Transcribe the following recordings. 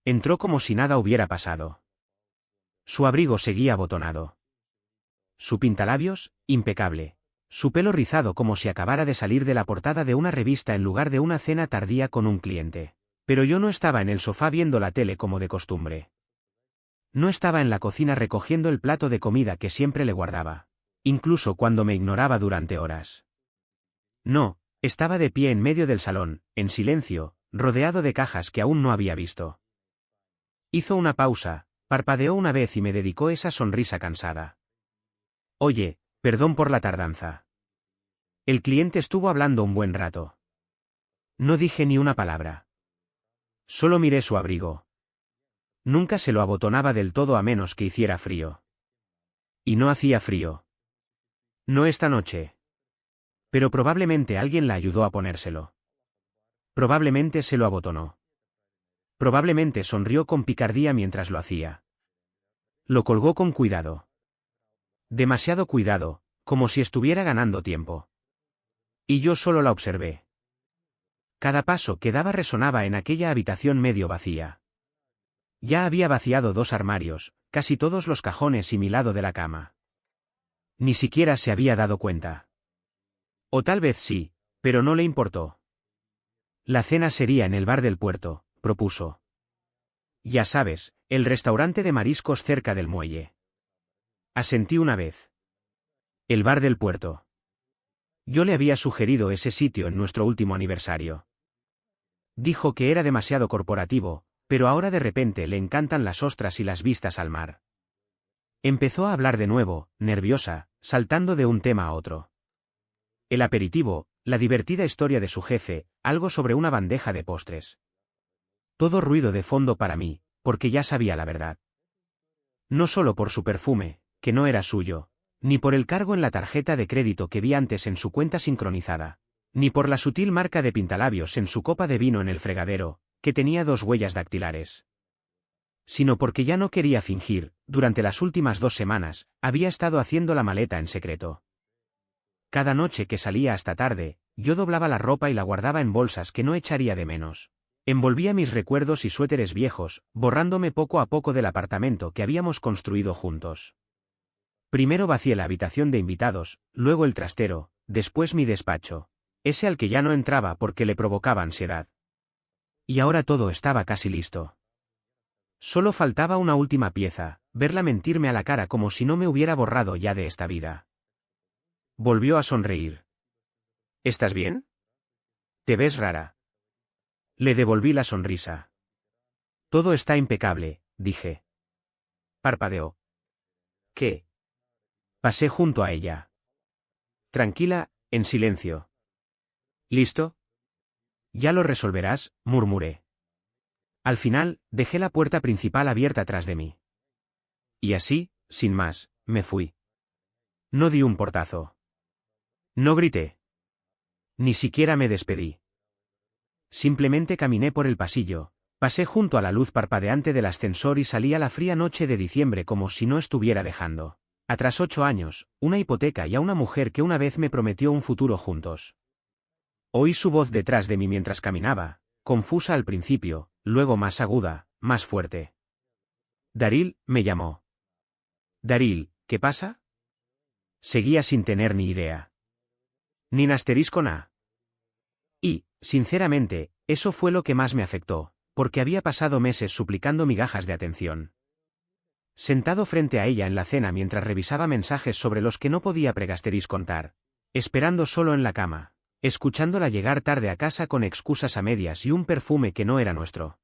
Entró como si nada hubiera pasado. Su abrigo seguía abotonado. Su pintalabios, impecable. Su pelo rizado como si acabara de salir de la portada de una revista en lugar de una cena tardía con un cliente. Pero yo no estaba en el sofá viendo la tele como de costumbre. No estaba en la cocina recogiendo el plato de comida que siempre le guardaba, incluso cuando me ignoraba durante horas. No, estaba de pie en medio del salón, en silencio, rodeado de cajas que aún no había visto. Hizo una pausa, parpadeó una vez y me dedicó esa sonrisa cansada. Oye, perdón por la tardanza. El cliente estuvo hablando un buen rato. No dije ni una palabra. Solo miré su abrigo. Nunca se lo abotonaba del todo a menos que hiciera frío. Y no hacía frío. No esta noche. Pero probablemente alguien la ayudó a ponérselo. Probablemente se lo abotonó. Probablemente sonrió con picardía mientras lo hacía. Lo colgó con cuidado. Demasiado cuidado, como si estuviera ganando tiempo. Y yo solo la observé. Cada paso que daba resonaba en aquella habitación medio vacía. Ya había vaciado 2 armarios, casi todos los cajones y mi lado de la cama. Ni siquiera se había dado cuenta. O tal vez sí, pero no le importó. La cena sería en el bar del puerto, propuso. Ya sabes, el restaurante de mariscos cerca del muelle. Asentí una vez. El bar del puerto. Yo le había sugerido ese sitio en nuestro último aniversario. Dijo que era demasiado corporativo, pero ahora de repente le encantan las ostras y las vistas al mar. Empezó a hablar de nuevo, nerviosa, saltando de un tema a otro. El aperitivo, la divertida historia de su jefe, algo sobre una bandeja de postres. Todo ruido de fondo para mí, porque ya sabía la verdad. No solo por su perfume, que no era suyo, ni por el cargo en la tarjeta de crédito que vi antes en su cuenta sincronizada, ni por la sutil marca de pintalabios en su copa de vino en el fregadero, que tenía 2 huellas dactilares. Sino porque ya no quería fingir, durante las últimas 2 semanas, había estado haciendo la maleta en secreto. Cada noche que salía hasta tarde, yo doblaba la ropa y la guardaba en bolsas que no echaría de menos. Envolvía mis recuerdos y suéteres viejos, borrándome poco a poco del apartamento que habíamos construido juntos. Primero vacié la habitación de invitados, luego el trastero, después mi despacho, ese al que ya no entraba porque le provocaba ansiedad. Y ahora todo estaba casi listo. Solo faltaba una última pieza, verla mentirme a la cara como si no me hubiera borrado ya de esta vida. Volvió a sonreír. ¿Estás bien? Te ves rara. Le devolví la sonrisa. Todo está impecable, dije. Parpadeó. ¿Qué? Pasé junto a ella. Tranquila, en silencio. ¿Listo? Ya lo resolverás, murmuré. Al final, dejé la puerta principal abierta tras de mí. Y así, sin más, me fui. No di un portazo. No grité. Ni siquiera me despedí. Simplemente caminé por el pasillo, pasé junto a la luz parpadeante del ascensor y salí a la fría noche de diciembre como si no estuviera dejando atrás 8 años, una hipoteca y a una mujer que una vez me prometió un futuro juntos. Oí su voz detrás de mí mientras caminaba, confusa al principio, luego más aguda, más fuerte. Daryl, me llamó. Daryl, ¿qué pasa? Seguía sin tener ni idea. Ni asterisco na. Y, sinceramente, eso fue lo que más me afectó, porque había pasado meses suplicando migajas de atención. Sentado frente a ella en la cena mientras revisaba mensajes sobre los que no podía contar, esperando solo en la cama, escuchándola llegar tarde a casa con excusas a medias y un perfume que no era nuestro.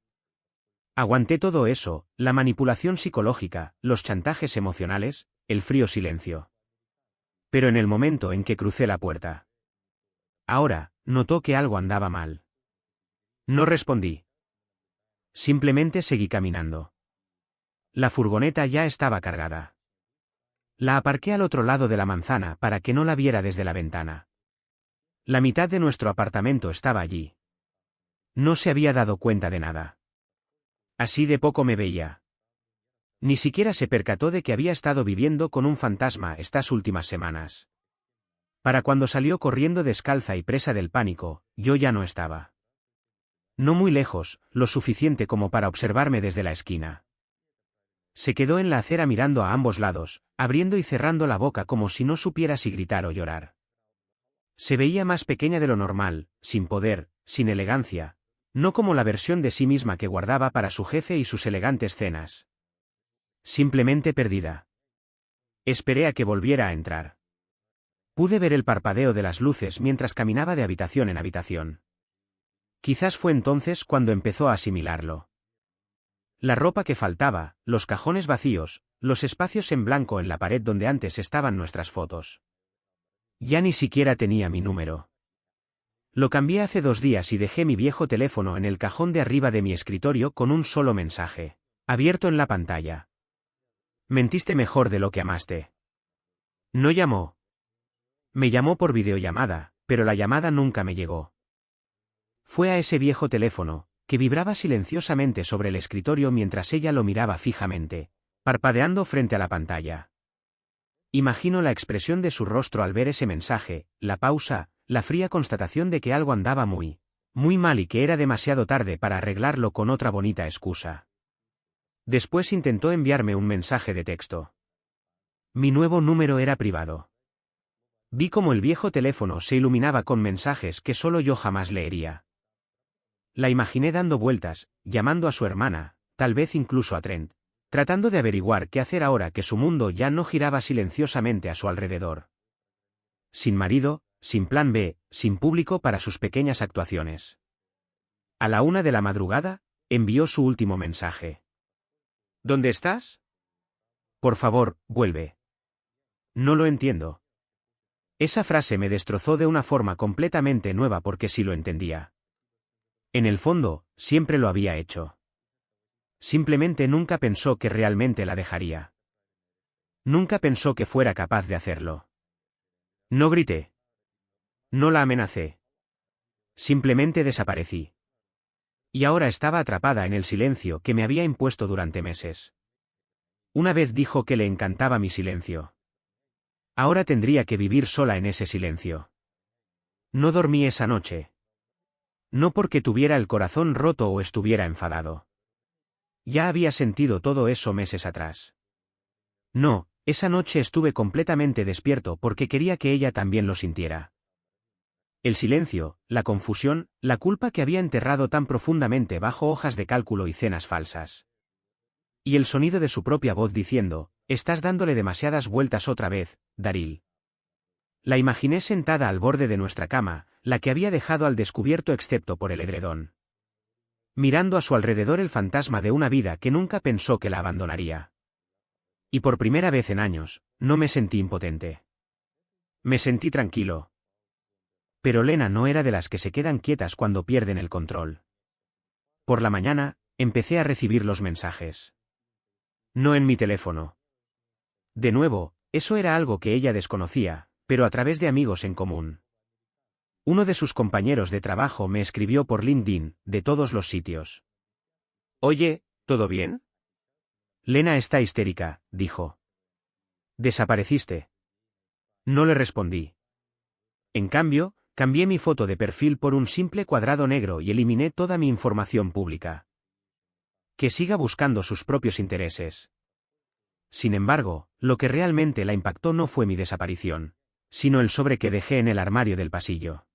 Aguanté todo eso, la manipulación psicológica, los chantajes emocionales, el frío silencio. Pero en el momento en que crucé la puerta. Ahora, notó que algo andaba mal. No respondí. Simplemente seguí caminando. La furgoneta ya estaba cargada. La aparqué al otro lado de la manzana para que no la viera desde la ventana. La mitad de nuestro apartamento estaba allí. No se había dado cuenta de nada. Así de poco me veía. Ni siquiera se percató de que había estado viviendo con un fantasma estas últimas semanas. Para cuando salió corriendo descalza y presa del pánico, yo ya no estaba. No muy lejos, lo suficiente como para observarme desde la esquina. Se quedó en la acera mirando a ambos lados, abriendo y cerrando la boca como si no supiera si gritar o llorar. Se veía más pequeña de lo normal, sin poder, sin elegancia, no como la versión de sí misma que guardaba para su jefe y sus elegantes cenas. Simplemente perdida. Esperé a que volviera a entrar. Pude ver el parpadeo de las luces mientras caminaba de habitación en habitación. Quizás fue entonces cuando empezó a asimilarlo. La ropa que faltaba, los cajones vacíos, los espacios en blanco en la pared donde antes estaban nuestras fotos. Ya ni siquiera tenía mi número. Lo cambié hace 2 días y dejé mi viejo teléfono en el cajón de arriba de mi escritorio con un solo mensaje, abierto en la pantalla. Mentiste mejor de lo que amaste. No llamó. Me llamó por videollamada, pero la llamada nunca me llegó. Fue a ese viejo teléfono, que vibraba silenciosamente sobre el escritorio mientras ella lo miraba fijamente, parpadeando frente a la pantalla. Imagino la expresión de su rostro al ver ese mensaje, la pausa, la fría constatación de que algo andaba muy mal y que era demasiado tarde para arreglarlo con otra bonita excusa. Después intentó enviarme un mensaje de texto. Mi nuevo número era privado. Vi cómo el viejo teléfono se iluminaba con mensajes que solo yo jamás leería. La imaginé dando vueltas, llamando a su hermana, tal vez incluso a Trent, tratando de averiguar qué hacer ahora que su mundo ya no giraba silenciosamente a su alrededor. Sin marido, sin plan B, sin público para sus pequeñas actuaciones. A la 1 de la madrugada, envió su último mensaje. ¿Dónde estás? Por favor, vuelve. No lo entiendo. Esa frase me destrozó de una forma completamente nueva porque sí lo entendía. En el fondo, siempre lo había hecho. Simplemente nunca pensó que realmente la dejaría. Nunca pensó que fuera capaz de hacerlo. No grité. No la amenacé. Simplemente desaparecí. Y ahora estaba atrapada en el silencio que me había impuesto durante meses. Una vez dijo que le encantaba mi silencio. Ahora tendría que vivir sola en ese silencio. No dormí esa noche. No porque tuviera el corazón roto o estuviera enfadado. Ya había sentido todo eso meses atrás. No, esa noche estuve completamente despierto porque quería que ella también lo sintiera. El silencio, la confusión, la culpa que había enterrado tan profundamente bajo hojas de cálculo y cenas falsas. Y el sonido de su propia voz diciendo, estás dándole demasiadas vueltas otra vez, Daryl. La imaginé sentada al borde de nuestra cama, la que había dejado al descubierto excepto por el edredón. Mirando a su alrededor el fantasma de una vida que nunca pensó que la abandonaría. Y por primera vez en años, no me sentí impotente. Me sentí tranquilo. Pero Lena no era de las que se quedan quietas cuando pierden el control. Por la mañana, empecé a recibir los mensajes. No en mi teléfono. De nuevo, eso era algo que ella desconocía, pero a través de amigos en común. Uno de sus compañeros de trabajo me escribió por LinkedIn, de todos los sitios. Oye, ¿todo bien? Lena está histérica, dijo. ¿Desapareciste? No le respondí. En cambio, cambié mi foto de perfil por un simple cuadrado negro y eliminé toda mi información pública. Que siga buscando sus propios intereses. Sin embargo, lo que realmente la impactó no fue mi desaparición, sino el sobre que dejé en el armario del pasillo.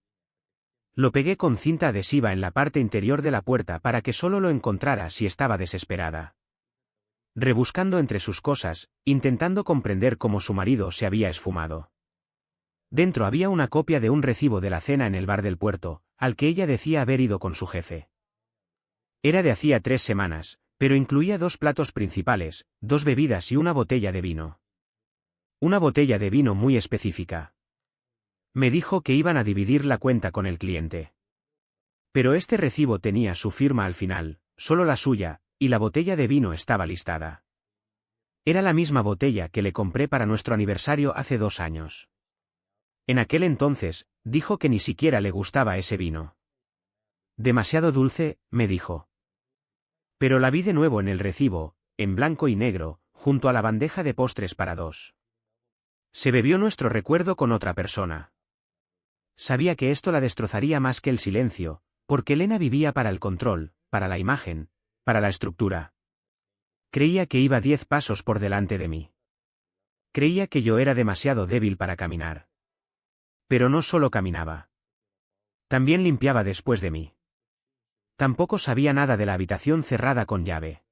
Lo pegué con cinta adhesiva en la parte interior de la puerta para que solo lo encontrara si estaba desesperada. Rebuscando entre sus cosas, intentando comprender cómo su marido se había esfumado. Dentro había una copia de un recibo de la cena en el bar del puerto, al que ella decía haber ido con su jefe. Era de hacía 3 semanas, pero incluía 2 platos principales, 2 bebidas y una botella de vino. Una botella de vino muy específica. Me dijo que iban a dividir la cuenta con el cliente. Pero este recibo tenía su firma al final, solo la suya, y la botella de vino estaba listada. Era la misma botella que le compré para nuestro aniversario hace 2 años. En aquel entonces, dijo que ni siquiera le gustaba ese vino. Demasiado dulce, me dijo. Pero la vi de nuevo en el recibo, en blanco y negro, junto a la bandeja de postres para 2. Se bebió nuestro recuerdo con otra persona. Sabía que esto la destrozaría más que el silencio, Porque Lena vivía para el control, para la imagen, para la estructura. Creía que iba 10 pasos por delante de mí. Creía que yo era demasiado débil para caminar. Pero no solo caminaba. También limpiaba después de mí. Tampoco sabía nada de la habitación cerrada con llave.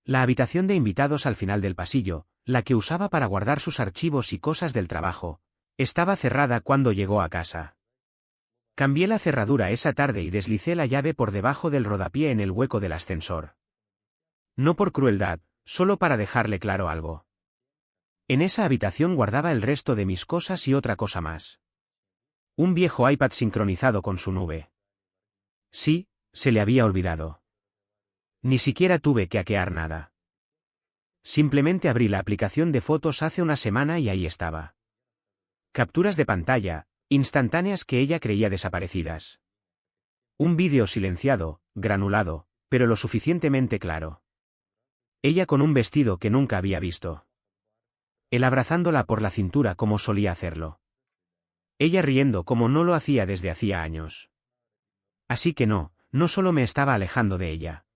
La habitación de invitados al final del pasillo, la que usaba para guardar sus archivos y cosas del trabajo, estaba cerrada cuando llegó a casa. Cambié la cerradura esa tarde y deslicé la llave por debajo del rodapié en el hueco del ascensor. No por crueldad, solo para dejarle claro algo. En esa habitación guardaba el resto de mis cosas y otra cosa más. Un viejo iPad sincronizado con su nube. Sí, se le había olvidado. Ni siquiera tuve que hackear nada. Simplemente abrí la aplicación de fotos hace una semana y ahí estaba. Capturas de pantalla, instantáneas que ella creía desaparecidas. Un vídeo silenciado, granulado, pero lo suficientemente claro. Ella con un vestido que nunca había visto. Él abrazándola por la cintura como solía hacerlo. Ella riendo como no lo hacía desde hacía años. Así que no solo me estaba alejando de ella.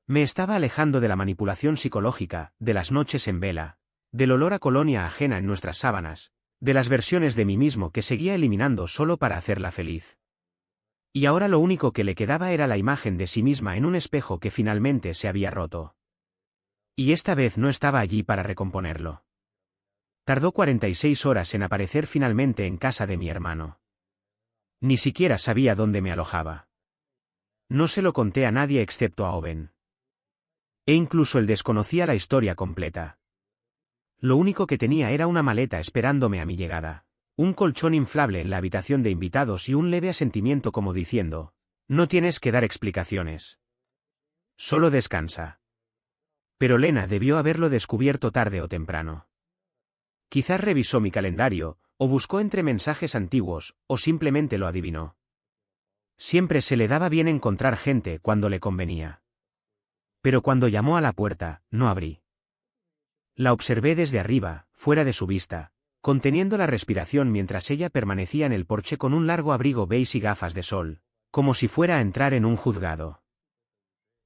Me estaba alejando de la manipulación psicológica, de las noches en vela, del olor a colonia ajena en nuestras sábanas, de las versiones de mí mismo que seguía eliminando solo para hacerla feliz. Y ahora lo único que le quedaba era la imagen de sí misma en un espejo que finalmente se había roto. Y esta vez no estaba allí para recomponerlo. Tardó 46 horas en aparecer finalmente en casa de mi hermano. Ni siquiera sabía dónde me alojaba. No se lo conté a nadie excepto a Owen. E incluso él desconocía la historia completa. Lo único que tenía era una maleta esperándome a mi llegada, un colchón inflable en la habitación de invitados y un leve asentimiento como diciendo, no tienes que dar explicaciones. Solo descansa. Pero Lena debió haberlo descubierto tarde o temprano. Quizás revisó mi calendario, o buscó entre mensajes antiguos, o simplemente lo adivinó. Siempre se le daba bien encontrar gente cuando le convenía. Pero cuando llamó a la puerta, no abrí. La observé desde arriba, fuera de su vista, conteniendo la respiración mientras ella permanecía en el porche con un largo abrigo beige y gafas de sol, como si fuera a entrar en un juzgado.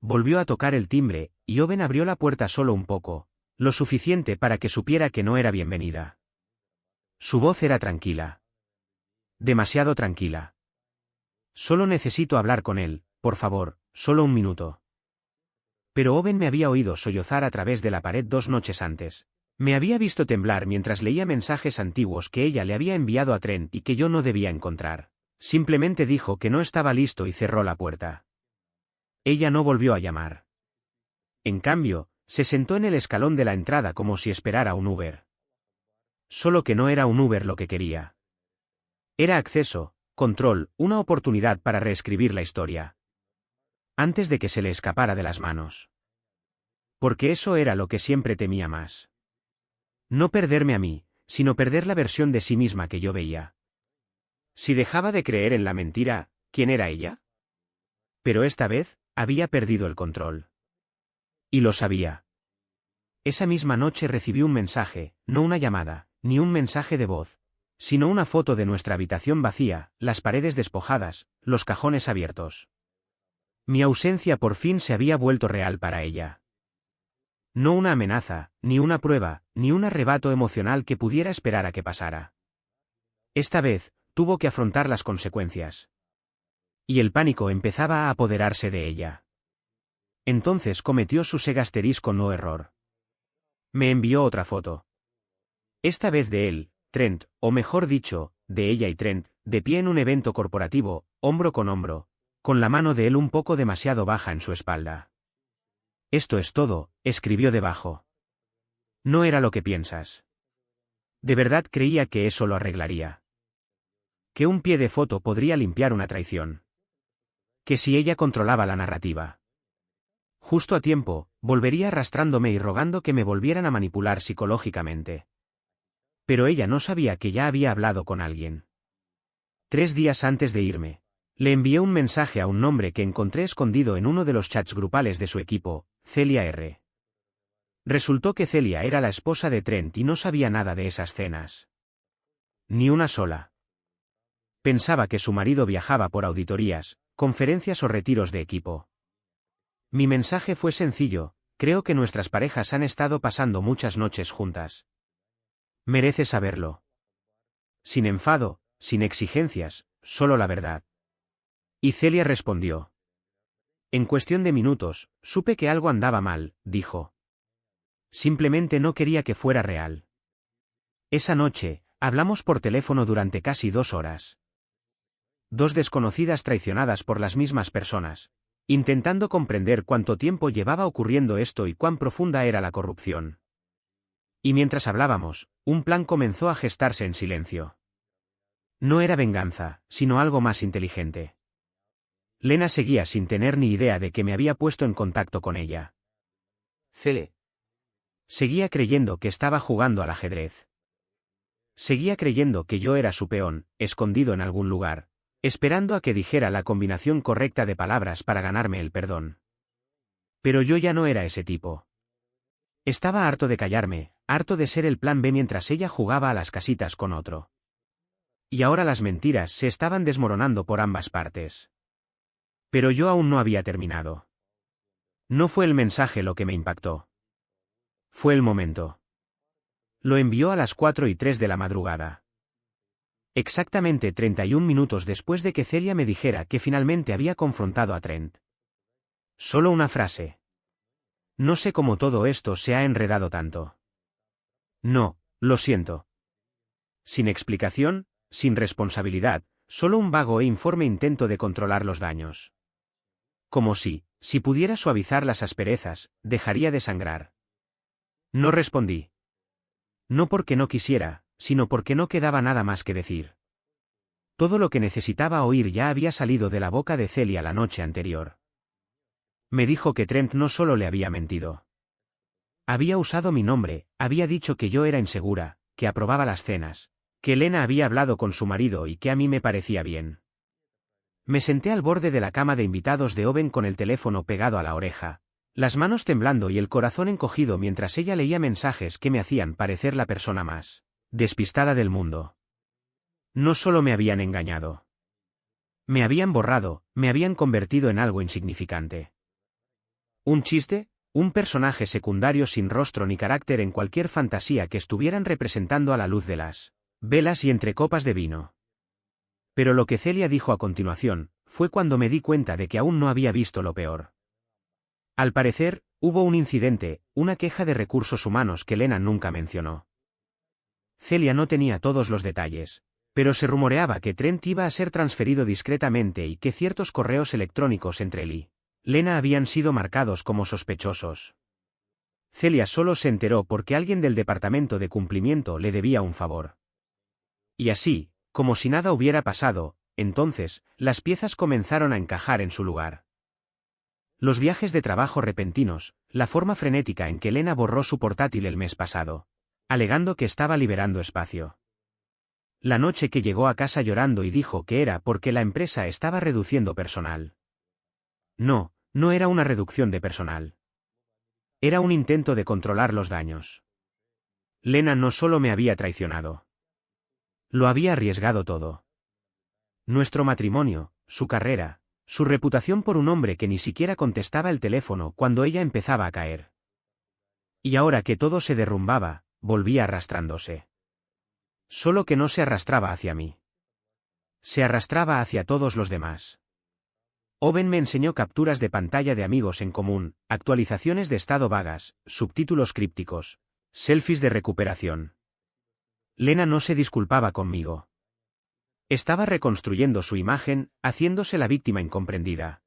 Volvió a tocar el timbre, y Owen abrió la puerta solo un poco, lo suficiente para que supiera que no era bienvenida. Su voz era tranquila. Demasiado tranquila. Solo necesito hablar con él, por favor, solo un minuto. Pero Owen me había oído sollozar a través de la pared 2 noches antes. Me había visto temblar mientras leía mensajes antiguos que ella le había enviado a Trent y que yo no debía encontrar. Simplemente dijo que no estaba listo y cerró la puerta. Ella no volvió a llamar. En cambio, se sentó en el escalón de la entrada como si esperara un Uber. Solo que no era un Uber lo que quería. Era acceso, control, una oportunidad para reescribir la historia. Antes de que se le escapara de las manos. Porque eso era lo que siempre temía más. No perderme a mí, sino perder la versión de sí misma que yo veía. Si dejaba de creer en la mentira, ¿quién era ella? Pero esta vez, había perdido el control. Y lo sabía. Esa misma noche recibí un mensaje, no una llamada, ni un mensaje de voz, sino una foto de nuestra habitación vacía, las paredes despojadas, los cajones abiertos. Mi ausencia por fin se había vuelto real para ella. No una amenaza, ni una prueba, ni un arrebato emocional que pudiera esperar a que pasara. Esta vez, tuvo que afrontar las consecuencias. Y el pánico empezaba a apoderarse de ella. Entonces cometió su segasterisco no error. Me envió otra foto. Esta vez de él, Trent, o mejor dicho, de ella y Trent, de pie en un evento corporativo, hombro con hombro, con la mano de él un poco demasiado baja en su espalda. Esto es todo, escribió debajo. No era lo que piensas. De verdad creía que eso lo arreglaría. Que un pie de foto podría limpiar una traición. Que si ella controlaba la narrativa. Justo a tiempo, volvería arrastrándome y rogando que me volvieran a manipular psicológicamente. Pero ella no sabía que ya había hablado con alguien. 3 días antes de irme, le envié un mensaje a un nombre que encontré escondido en uno de los chats grupales de su equipo, Celia R. Resultó que Celia era la esposa de Trent y no sabía nada de esas cenas. Ni una sola. Pensaba que su marido viajaba por auditorías, conferencias o retiros de equipo. Mi mensaje fue sencillo: creo que nuestras parejas han estado pasando muchas noches juntas. Merece saberlo. Sin enfado, sin exigencias, solo la verdad. Y Celia respondió. En cuestión de minutos, supe que algo andaba mal, dijo. Simplemente no quería que fuera real. Esa noche, hablamos por teléfono durante casi 2 horas. 2 desconocidas traicionadas por las mismas personas, intentando comprender cuánto tiempo llevaba ocurriendo esto y cuán profunda era la corrupción. Y mientras hablábamos, un plan comenzó a gestarse en silencio. No era venganza, sino algo más inteligente. Lena seguía sin tener ni idea de que me había puesto en contacto con ella. Cele. Seguía creyendo que estaba jugando al ajedrez. Seguía creyendo que yo era su peón, escondido en algún lugar, esperando a que dijera la combinación correcta de palabras para ganarme el perdón. Pero yo ya no era ese tipo. Estaba harto de callarme, harto de ser el plan B mientras ella jugaba a las casitas con otro. Y ahora las mentiras se estaban desmoronando por ambas partes. Pero yo aún no había terminado. No fue el mensaje lo que me impactó. Fue el momento. Lo envió a las 4:03 de la madrugada. Exactamente 31 minutos después de que Celia me dijera que finalmente había confrontado a Trent. Solo una frase. No sé cómo todo esto se ha enredado tanto. No, lo siento. Sin explicación, sin responsabilidad, solo un vago e informe intento de controlar los daños. Como si pudiera suavizar las asperezas, dejaría de sangrar. No respondí. No porque no quisiera, sino porque no quedaba nada más que decir. Todo lo que necesitaba oír ya había salido de la boca de Celia la noche anterior. Me dijo que Trent no solo le había mentido. Había usado mi nombre, había dicho que yo era insegura, que aprobaba las cenas, que Lena había hablado con su marido y que a mí me parecía bien. Me senté al borde de la cama de invitados de Owen con el teléfono pegado a la oreja, las manos temblando y el corazón encogido mientras ella leía mensajes que me hacían parecer la persona más despistada del mundo. No solo me habían engañado. Me habían borrado, me habían convertido en algo insignificante. ¿Un chiste? Un personaje secundario sin rostro ni carácter en cualquier fantasía que estuvieran representando a la luz de las velas y entre copas de vino. Pero lo que Celia dijo a continuación, fue cuando me di cuenta de que aún no había visto lo peor. Al parecer, hubo un incidente, una queja de recursos humanos que Lena nunca mencionó. Celia no tenía todos los detalles, pero se rumoreaba que Trent iba a ser transferido discretamente y que ciertos correos electrónicos entre él y Lena habían sido marcados como sospechosos. Celia solo se enteró porque alguien del departamento de cumplimiento le debía un favor. Y así, como si nada hubiera pasado, entonces, las piezas comenzaron a encajar en su lugar. Los viajes de trabajo repentinos, la forma frenética en que Lena borró su portátil el mes pasado, alegando que estaba liberando espacio. La noche que llegó a casa llorando y dijo que era porque la empresa estaba reduciendo personal. No, no era una reducción de personal. Era un intento de controlar los daños. Lena no solo me había traicionado. Lo había arriesgado todo. Nuestro matrimonio, su carrera, su reputación por un hombre que ni siquiera contestaba el teléfono cuando ella empezaba a caer. Y ahora que todo se derrumbaba, volvía arrastrándose. Solo que no se arrastraba hacia mí. Se arrastraba hacia todos los demás. Owen me enseñó capturas de pantalla de amigos en común, actualizaciones de estado vagas, subtítulos crípticos, selfies de recuperación. Lena no se disculpaba conmigo. Estaba reconstruyendo su imagen, haciéndose la víctima incomprendida.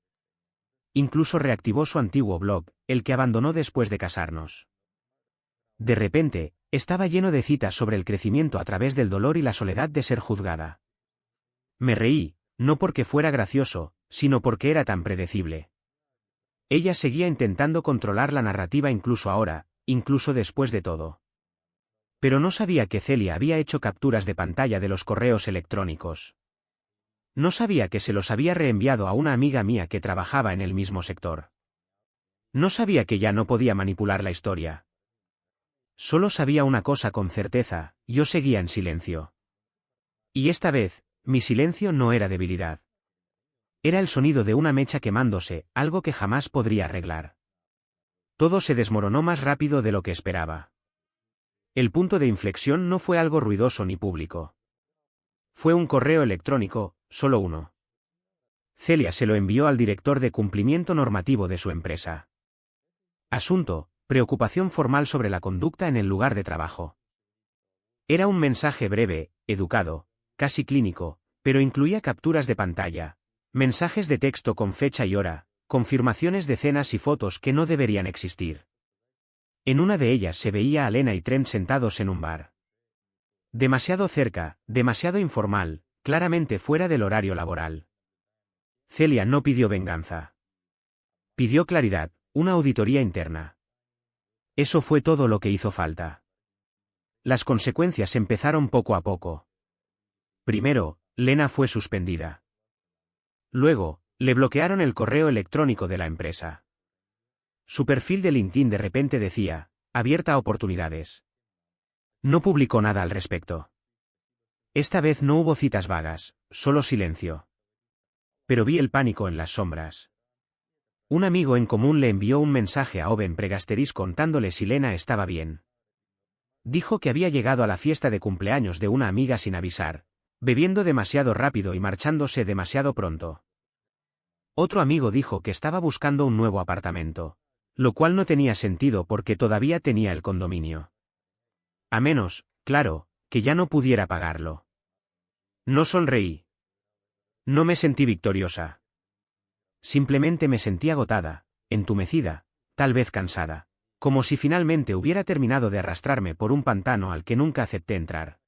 Incluso reactivó su antiguo blog, el que abandonó después de casarnos. De repente, estaba lleno de citas sobre el crecimiento a través del dolor y la soledad de ser juzgada. Me reí, no porque fuera gracioso, sino porque era tan predecible. Ella seguía intentando controlar la narrativa incluso ahora, incluso después de todo. Pero no sabía que Celia había hecho capturas de pantalla de los correos electrónicos. No sabía que se los había reenviado a una amiga mía que trabajaba en el mismo sector. No sabía que ya no podía manipular la historia. Solo sabía una cosa con certeza: yo seguía en silencio. Y esta vez, mi silencio no era debilidad. Era el sonido de una mecha quemándose, algo que jamás podría arreglar. Todo se desmoronó más rápido de lo que esperaba. El punto de inflexión no fue algo ruidoso ni público. Fue un correo electrónico, solo uno. Celia se lo envió al director de cumplimiento normativo de su empresa. Asunto: preocupación formal sobre la conducta en el lugar de trabajo. Era un mensaje breve, educado, casi clínico, pero incluía capturas de pantalla, mensajes de texto con fecha y hora, confirmaciones de cenas y fotos que no deberían existir. En una de ellas se veía a Lena y Trent sentados en un bar. Demasiado cerca, demasiado informal, claramente fuera del horario laboral. Celia no pidió venganza. Pidió claridad, una auditoría interna. Eso fue todo lo que hizo falta. Las consecuencias empezaron poco a poco. Primero, Lena fue suspendida. Luego, le bloquearon el correo electrónico de la empresa. Su perfil de LinkedIn de repente decía: abierta a oportunidades. No publicó nada al respecto. Esta vez no hubo citas vagas, solo silencio. Pero vi el pánico en las sombras. Un amigo en común le envió un mensaje a Owen Pregasteris contándole si Lena estaba bien. Dijo que había llegado a la fiesta de cumpleaños de una amiga sin avisar, bebiendo demasiado rápido y marchándose demasiado pronto. Otro amigo dijo que estaba buscando un nuevo apartamento, lo cual no tenía sentido porque todavía tenía el condominio. A menos, claro, que ya no pudiera pagarlo. No sonreí. No me sentí victoriosa. Simplemente me sentí agotada, entumecida, tal vez cansada, como si finalmente hubiera terminado de arrastrarme por un pantano al que nunca acepté entrar.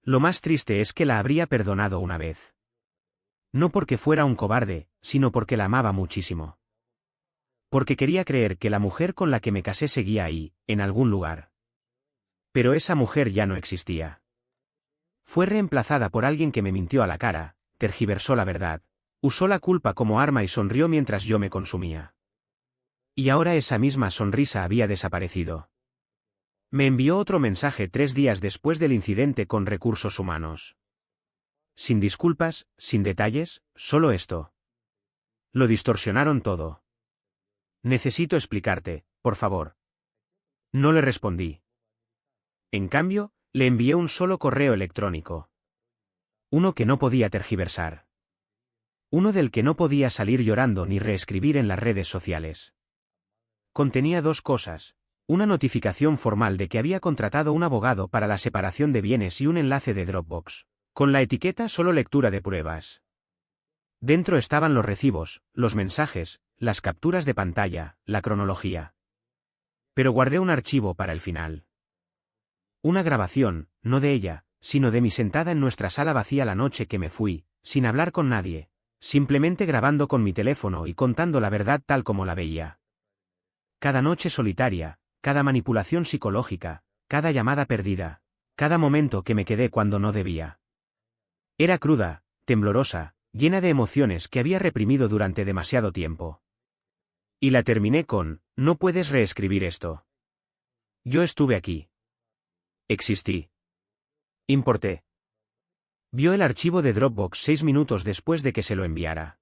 Lo más triste es que la habría perdonado una vez. No porque fuera un cobarde, sino porque la amaba muchísimo. Porque quería creer que la mujer con la que me casé seguía ahí, en algún lugar. Pero esa mujer ya no existía. Fue reemplazada por alguien que me mintió a la cara, tergiversó la verdad, usó la culpa como arma y sonrió mientras yo me consumía. Y ahora esa misma sonrisa había desaparecido. Me envió otro mensaje 3 días después del incidente con recursos humanos. Sin disculpas, sin detalles, solo esto. Lo distorsionaron todo. Necesito explicarte, por favor. No le respondí. En cambio, le envié un solo correo electrónico. Uno que no podía tergiversar. Uno del que no podía salir llorando ni reescribir en las redes sociales. Contenía 2 cosas: una notificación formal de que había contratado un abogado para la separación de bienes y un enlace de Dropbox, con la etiqueta solo lectura de pruebas. Dentro estaban los recibos, los mensajes, las capturas de pantalla, la cronología. Pero guardé un archivo para el final. Una grabación, no de ella, sino de mí sentada en nuestra sala vacía la noche que me fui, sin hablar con nadie, simplemente grabando con mi teléfono y contando la verdad tal como la veía. Cada noche solitaria, cada manipulación psicológica, cada llamada perdida, cada momento que me quedé cuando no debía. Era cruda, temblorosa, llena de emociones que había reprimido durante demasiado tiempo. Y la terminé con: no puedes reescribir esto. Yo estuve aquí. Existí. Importé. Vio el archivo de Dropbox 6 minutos después de que se lo enviara.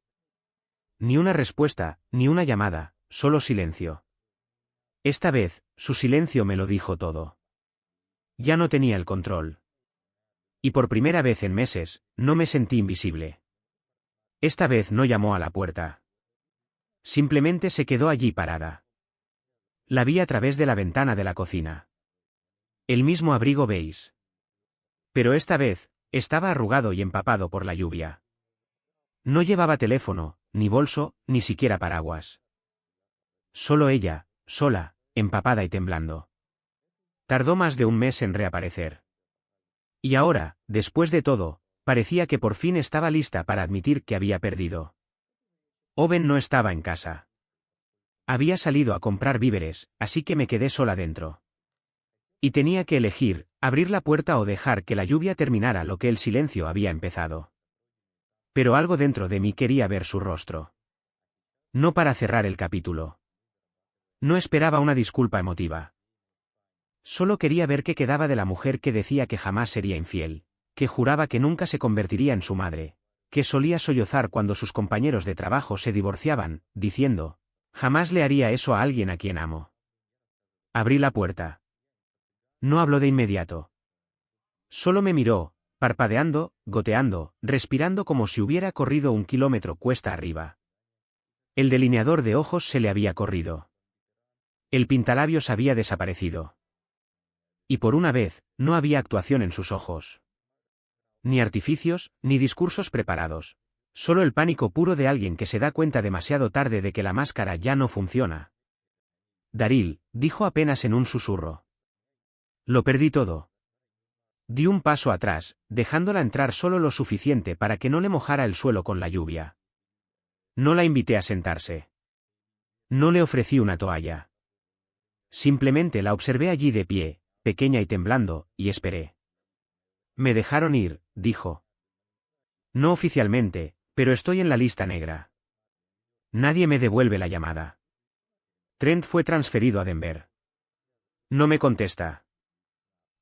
Ni una respuesta, ni una llamada, solo silencio. Esta vez, su silencio me lo dijo todo. Ya no tenía el control. Y por primera vez en meses, no me sentí invisible. Esta vez no llamó a la puerta. Simplemente se quedó allí parada. La vi a través de la ventana de la cocina. El mismo abrigo beige. Pero esta vez, estaba arrugado y empapado por la lluvia. No llevaba teléfono, ni bolso, ni siquiera paraguas. Solo ella, sola, empapada y temblando. Tardó más de un mes en reaparecer. Y ahora, después de todo, parecía que por fin estaba lista para admitir que había perdido. Owen no estaba en casa. Había salido a comprar víveres, así que me quedé sola dentro. Y tenía que elegir, abrir la puerta o dejar que la lluvia terminara lo que el silencio había empezado. Pero algo dentro de mí quería ver su rostro. No para cerrar el capítulo. No esperaba una disculpa emotiva. Solo quería ver qué quedaba de la mujer que decía que jamás sería infiel, que juraba que nunca se convertiría en su madre, que solía sollozar cuando sus compañeros de trabajo se divorciaban, diciendo, «Jamás le haría eso a alguien a quien amo». Abrí la puerta. No habló de inmediato. Solo me miró, parpadeando, goteando, respirando como si hubiera corrido 1 kilómetro cuesta arriba. El delineador de ojos se le había corrido. El pintalabios había desaparecido. Y por una vez, no había actuación en sus ojos. Ni artificios, ni discursos preparados. Solo el pánico puro de alguien que se da cuenta demasiado tarde de que la máscara ya no funciona. «Daryl», dijo apenas en un susurro. «Lo perdí todo». Di un paso atrás, dejándola entrar solo lo suficiente para que no le mojara el suelo con la lluvia. No la invité a sentarse. No le ofrecí una toalla. Simplemente la observé allí de pie, pequeña y temblando, y esperé. «Me dejaron ir», dijo. «No oficialmente, pero estoy en la lista negra. Nadie me devuelve la llamada. Trent fue transferido a Denver. No me contesta.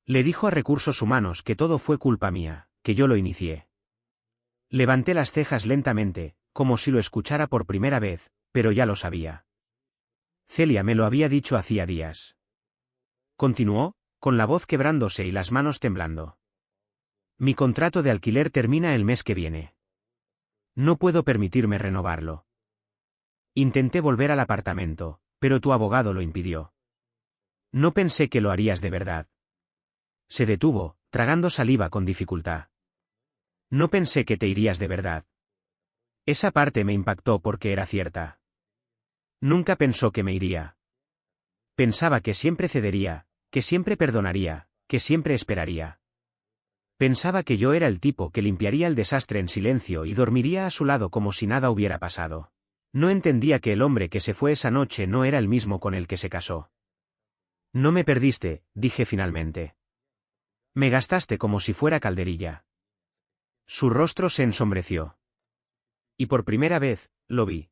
Le dijo a Recursos Humanos que todo fue culpa mía, que yo lo inicié». Levanté las cejas lentamente, como si lo escuchara por primera vez, pero ya lo sabía. Celia me lo había dicho hacía días. Continuó, con la voz quebrándose y las manos temblando. «Mi contrato de alquiler termina el mes que viene. No puedo permitirme renovarlo. Intenté volver al apartamento, pero tu abogado lo impidió. No pensé que lo harías de verdad». Se detuvo, tragando saliva con dificultad. «No pensé que te irías de verdad». Esa parte me impactó porque era cierta. Nunca pensó que me iría. Pensaba que siempre cedería, que siempre perdonaría, que siempre esperaría. Pensaba que yo era el tipo que limpiaría el desastre en silencio y dormiría a su lado como si nada hubiera pasado. No entendía que el hombre que se fue esa noche no era el mismo con el que se casó. «No me perdiste», dije finalmente. «Me gastaste como si fuera calderilla». Su rostro se ensombreció. Y por primera vez, lo vi.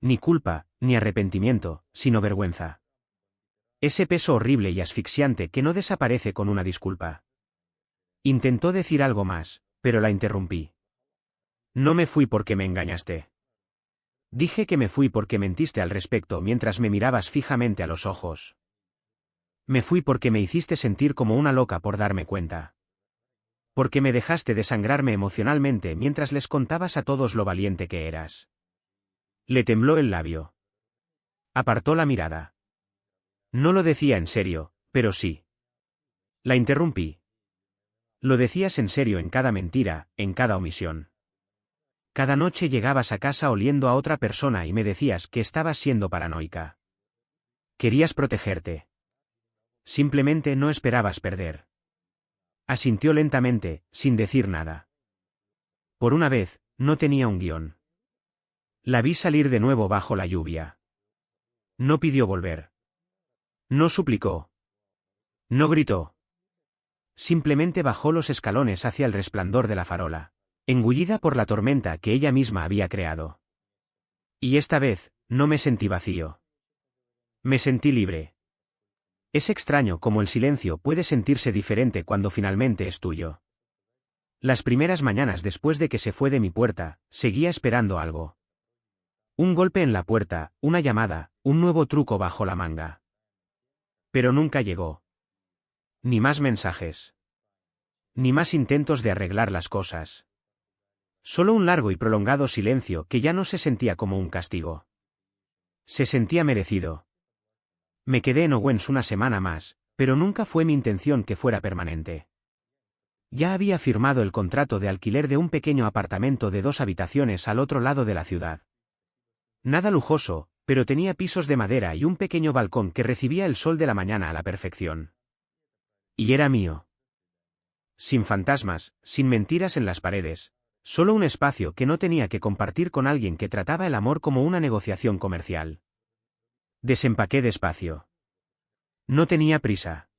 Ni culpa, ni arrepentimiento, sino vergüenza. Ese peso horrible y asfixiante que no desaparece con una disculpa. Intentó decir algo más, pero la interrumpí. «No me fui porque me engañaste. Dije que me fui porque mentiste al respecto mientras me mirabas fijamente a los ojos. Me fui porque me hiciste sentir como una loca por darme cuenta. Porque me dejaste desangrarme emocionalmente mientras les contabas a todos lo valiente que eras». Le tembló el labio. Apartó la mirada. No lo decía en serio, pero sí. La interrumpí. «Lo decías en serio en cada mentira, en cada omisión. Cada noche llegabas a casa oliendo a otra persona y me decías que estabas siendo paranoica. Querías protegerte. Simplemente no esperabas perder». Asintió lentamente, sin decir nada. Por una vez, no tenía un guión. La vi salir de nuevo bajo la lluvia. No pidió volver. No suplicó. No gritó. Simplemente bajó los escalones hacia el resplandor de la farola, engullida por la tormenta que ella misma había creado. Y esta vez, no me sentí vacío. Me sentí libre. Es extraño cómo el silencio puede sentirse diferente cuando finalmente es tuyo. Las primeras mañanas después de que se fue de mi puerta, seguía esperando algo. Un golpe en la puerta, una llamada, un nuevo truco bajo la manga. Pero nunca llegó. Ni más mensajes. Ni más intentos de arreglar las cosas. Solo un largo y prolongado silencio que ya no se sentía como un castigo. Se sentía merecido. Me quedé en Owens una semana más, pero nunca fue mi intención que fuera permanente. Ya había firmado el contrato de alquiler de un pequeño apartamento de 2 habitaciones al otro lado de la ciudad. Nada lujoso, pero tenía pisos de madera y un pequeño balcón que recibía el sol de la mañana a la perfección. Y era mío. Sin fantasmas, sin mentiras en las paredes, solo un espacio que no tenía que compartir con alguien que trataba el amor como una negociación comercial. Desempaqué despacio. No tenía prisa.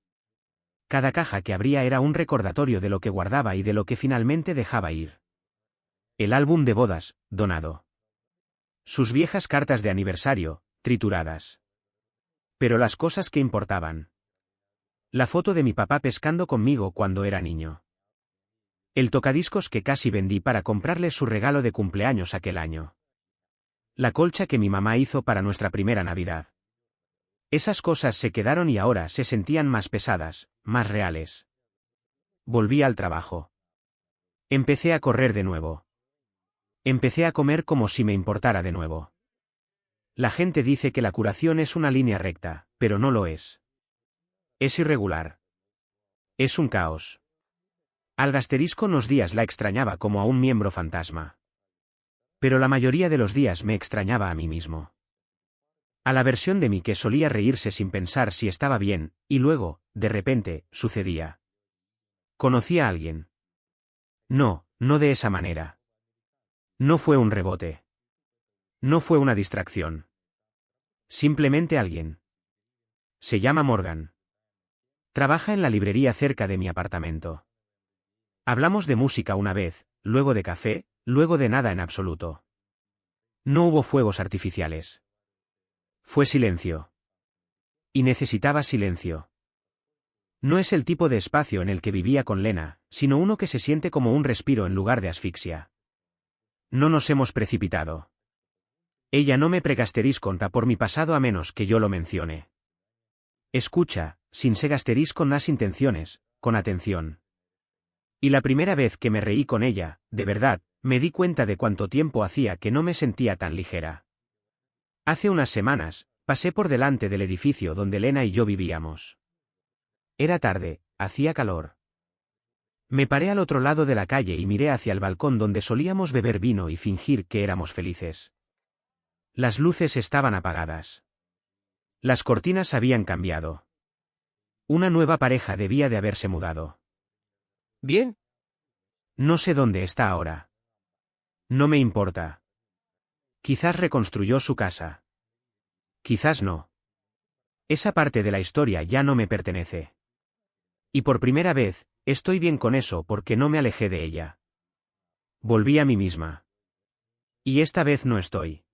Cada caja que abría era un recordatorio de lo que guardaba y de lo que finalmente dejaba ir. El álbum de bodas, donado. Sus viejas cartas de aniversario, trituradas. Pero las cosas que importaban. La foto de mi papá pescando conmigo cuando era niño. El tocadiscos que casi vendí para comprarle su regalo de cumpleaños aquel año. La colcha que mi mamá hizo para nuestra primera Navidad. Esas cosas se quedaron y ahora se sentían más pesadas, más reales. Volví al trabajo. Empecé a correr de nuevo. Empecé a comer como si me importara de nuevo. La gente dice que la curación es una línea recta, pero no lo es. Es irregular. Es un caos. Al asterisco unos días la extrañaba como a un miembro fantasma. Pero la mayoría de los días me extrañaba a mí mismo. A la versión de mí que solía reírse sin pensar si estaba bien, y luego, de repente, sucedía. ¿Conocía a alguien? No, no de esa manera. No fue un rebote. No fue una distracción. Simplemente alguien. Se llama Morgan. Trabaja en la librería cerca de mi apartamento. Hablamos de música una vez, luego de café, luego de nada en absoluto. No hubo fuegos artificiales. Fue silencio. Y necesitaba silencio. No es el tipo de espacio en el que vivía con Lena, sino uno que se siente como un respiro en lugar de asfixia. No nos hemos precipitado. Ella no me pregasterisconta por mi pasado a menos que yo lo mencione. Escucha, sin segasteris con las intenciones, con atención. Y la primera vez que me reí con ella, de verdad, me di cuenta de cuánto tiempo hacía que no me sentía tan ligera. Hace unas semanas, pasé por delante del edificio donde Lena y yo vivíamos. Era tarde, hacía calor. Me paré al otro lado de la calle y miré hacia el balcón donde solíamos beber vino y fingir que éramos felices. Las luces estaban apagadas. Las cortinas habían cambiado. Una nueva pareja debía de haberse mudado. Bien. No sé dónde está ahora. No me importa. Quizás reconstruyó su casa. Quizás no. Esa parte de la historia ya no me pertenece. Y por primera vez, estoy bien con eso porque no me alejé de ella. Volví a mí misma. Y esta vez no estoy.